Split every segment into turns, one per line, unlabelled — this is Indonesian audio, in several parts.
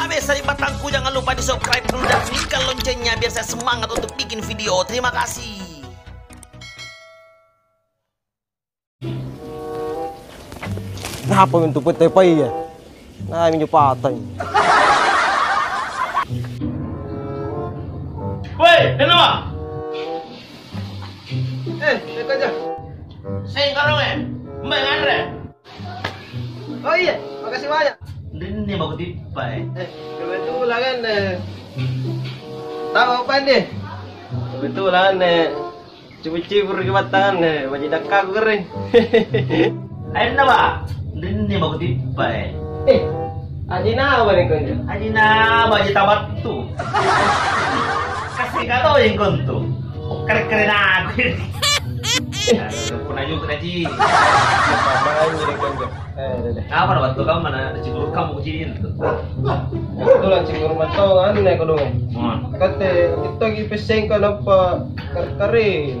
Besar batangku, jangan lupa di subscribe dulu dan nyalakan loncengnya biar saya semangat untuk bikin video. Terima kasih.
Kenapa untuk putih pai ya? Nah, minyak patah.
Woi, kenapa?
Lihat aja.
Saya kalau Mbak Andre.
Oh iya, makasih banyak.
Ini mau kutipai.
Kebetulan kan tahu apa nih? Kebetulan cibur-cibur ke batangan baju dakak kering.
Ayo nama. Ini mau kutipai.
Aji na apa nih kau?
Aji na baju tabat tu. Kasih kado yang kontu. Keren-keren aku. Pernah juga Ji.
Apaan jadi kau?
Apa waktu kamu mana cibur kamu kecilin tuh?
Kebetulan cibur matongan nih kau dong.
Hmm.
Kata kita lagi peseng kan apa kering.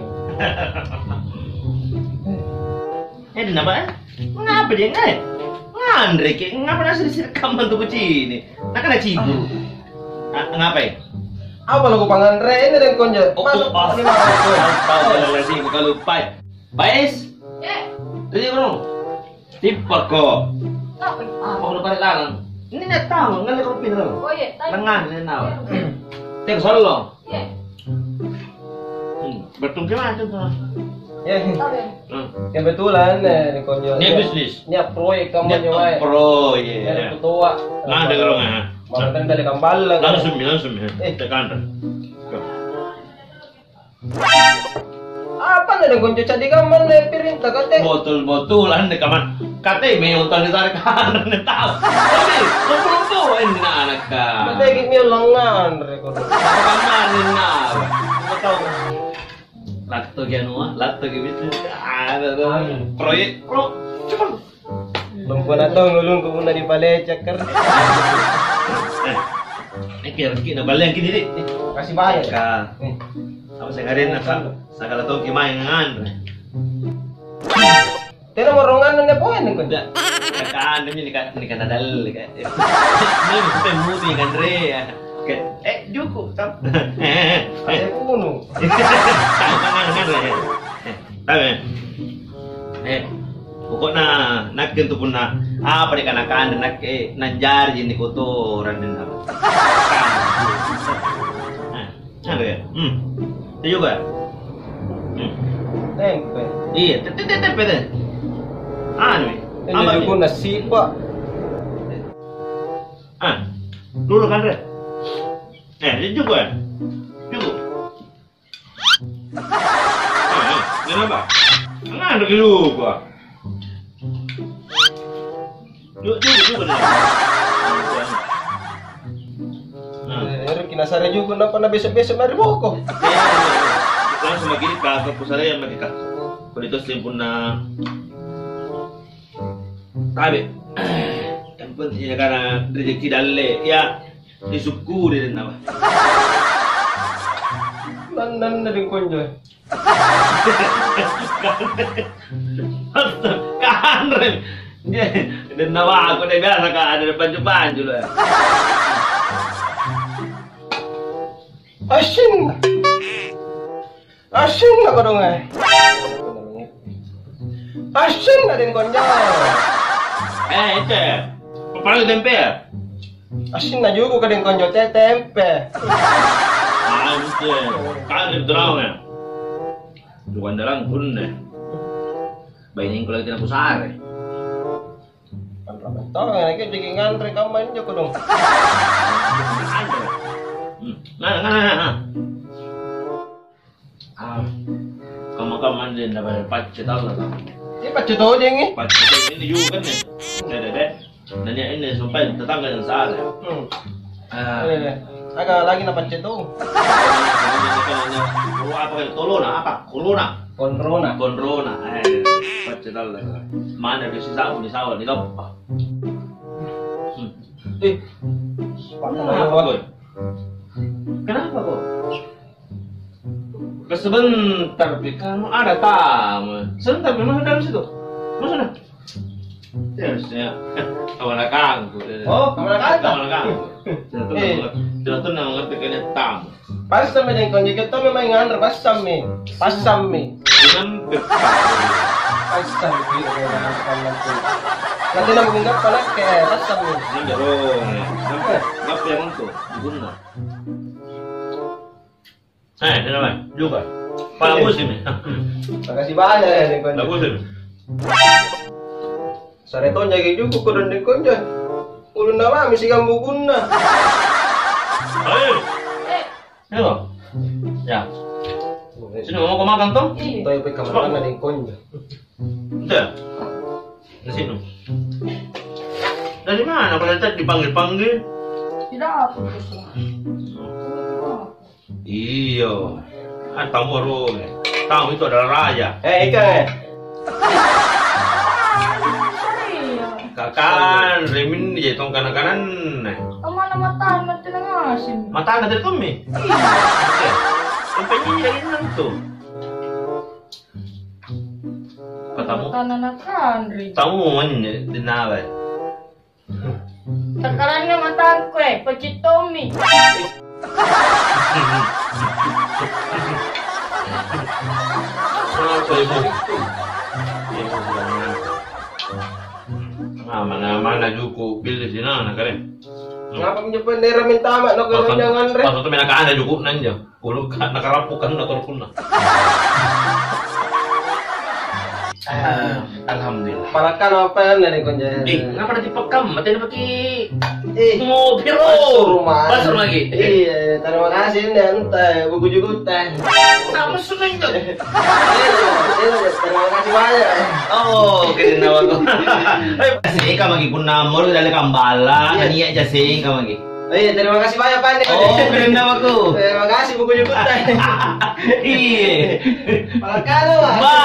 Kenapa? Ngapa dia nggak? Ngandre, ngapa nasi direkam tuh kecil? Nak kena cibur. Ngapain?
Apa lagu pangandre ini dan konja? Masuk ini
Tahu lagi kalau lupa. Baes? Jadi bro, tipe kok. Apa lu pada tangan? Ini nak tahu, nggak lepas pintar.
Oh iya,
Lengan ini nawa. Tek solo.
Iya.
Bertung gimana tuh?
Ya, kebetulan nih konja.
Dia bisnis.
Nya proyek kamu nyawa.
Pro,
Ya
ya.
ketua.
Nggak ada kalau nggak.
Mau kan dari kambal lah.
Langsung tekan.
Apa nih konja jadi kamu nih perintah kate?
Botol-botolan di kamar. Kate may untang ditarik kanan na tao. Sabi, lumpo ini na anak ka.
Kate gini langan rekor.
Kamarin na. Ano tao? Lakto gano, lakto gitu. Proyek, cepat.
Lumpo na to ngulung ko muna di palecak ker.
Kira-kira balik kini deh.
Kasih banyak.
Ka. Apa saya ngarin apa? Sagala to kimay ngan.
Tena morongan na po yan ko.
Kakaan namin ni kanadal ka. Ni mo muti kan re. Juko tap.
Kasi puno.
Tahu. Pokok na nakin tu pun na apa ni kanakaan nak nanjar jini kotoran din apa. Ano ya? Itu juga.
Tempe.
Iya, tempe deh. Ano eh?
Ini ko nasipa.
Dulu kan re. Itu juga. Cukup. Kenapa? Nggak ada lupa. Juga deh.
Kinasari juga na pa na besok-besok na riboko.
Langsung magiging kakapusara yan magika. Kung ito simpon na tabi. Yang pentingnya karena rezeki dalle ya disyukuri din naman.
Nan na din konjo.
Kanren. Dan nawa ako na biasa ka ada panjo-panjo lah.
Asin na ko dong Asin na din konjo.
Itu paling tempe ya?
Asin na juga ka din konjo tempe.
Itu kan terang ya. Duwan dalang pun deh. Bayin ko lagi tinapos sare.
Tahu nga lagi jadi ngantri kamu ko dong.
Nah. Kamu din dapat pacet Allah kan.
Ini pacet aja ini.
Pacet ini juga kan nih. Dede. Nanya ini sampai tetangga yang sare.
Agak lagi na pacet tuh.
Apa tolona apa? Corona. Pacet Allah. Mana bisa sawo ni sawo ni apa? Kenapa kok? Sebentar, kamu ada tamu. Sebentar, memang dalam situ. Masuk. Harusnya kawan kangku.
Oh, kamu nak kata?
Kawan kangku. Sudah tuh nang ngerti kayaknya tamu.
Pasam din kon jika to memang ngan pasam mi. Pasam mi.
Dengan
Pasam mi. Nanti nak mengingat pala ke pasam mi.
ini jarong. Ngapa yang itu? Guna. Ini namanya juga. Bagus ini.
Makasih banyak ya din kon.
Bagus ini.
Sare to jaga juga ko din kon ja. Ulun nama misi gambu guna.
Ayo. Ini loh. Ya. Sini mau makan toh?
Toy pe kamar na din kon ja.
Udah. Di sini. Dari mana? Kalau tadi dipanggil-panggil.
Tidak apa itu.
Iya. Kan tamu baru. Tamu itu adalah raja.
Ikan.
Kakan, Remin dijahitong kanan-kanan.
Mana mata mati nangasin.
Mata anda dari Tommy. Sampai ini yang tuh. Katamu,
Tananakan rin.
tamu mana dinawai.
Takaran nga matahan ko pagkitomi.
Mana juku pilih sini nak keren.
Ngapa menyepen daerah minta mak nak jangan re.
Pas itu menakan ada juku nanja. Kulo nakarapukan na telepon na. Alhamdulillah.
Malakan apa dari kon ja.
Ngapa nanti pekam? Mati na paki. Mobil
rumah.
Pasur lagi.
Iya, terima kasih nanti buku juga teh.
Nama sungai itu.
Terima kasih banyak.
Oh, kini nawa ko. Kasi ka magi pun namor dali kambala. Kaniya jase ka magi.
Iya, terima kasih banyak Pak.
Oh, kini nawa ko.
Terima kasih buku juga teh.
Iya.
Malakan lo.
Ma.